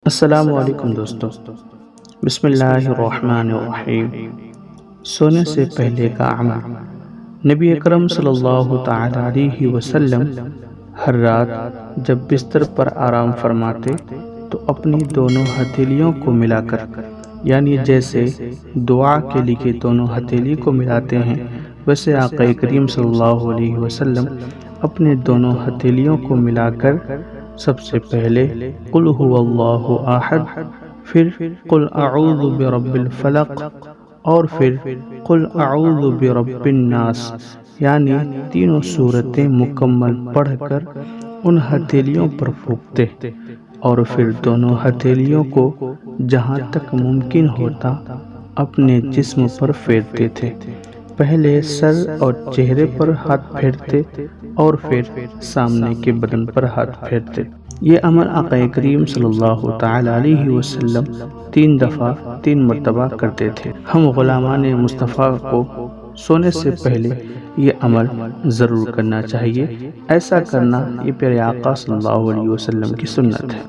السلام علیکم دوستو، بسم اللہ الرحمن الرحیم۔ سونے سے پہلے کا عمل۔ نبی اکرم صلی اللہ تعالی علیہ وسلم ہر رات جب بستر پر آرام فرماتے تو اپنی دونوں ہتھیلیوں کو ملا کر، یعنی جیسے دعا کے لیے دونوں ہتھیلی کو ملاتے ہیں، ویسے آقا کریم صلی اللہ علیہ وسلم اپنے دونوں ہتھیلیوں کو ملا کر سب سے پہلے قل هو اللہ احد، پھر قل اعوذ برب الفلق، اور پھر قل اعوذ برب الناس، یعنی تینوں سورتیں مکمل پڑھ کر ان ہتھیلیوں پر پھونکتے اور پھر دونوں ہتھیلیوں کو جہاں تک ممکن ہوتا اپنے جسم پر پھیرتے تھے۔ پہلے سر اور چہرے پر ہاتھ پھیرتے اور پھر سامنے کے بدن پر ہاتھ پھیرتے۔ یہ عمل آقا کریم صلی اللہ تعالی علیہ وسلم 3 دفعہ 3 مرتبہ کرتے تھے۔ ہم غلامان مصطفیٰ کو سونے سے پہلے یہ عمل ضرور کرنا چاہیے۔ ایسا کرنا یہ پیارے آقا صلی اللہ علیہ وسلم کی سنت ہے۔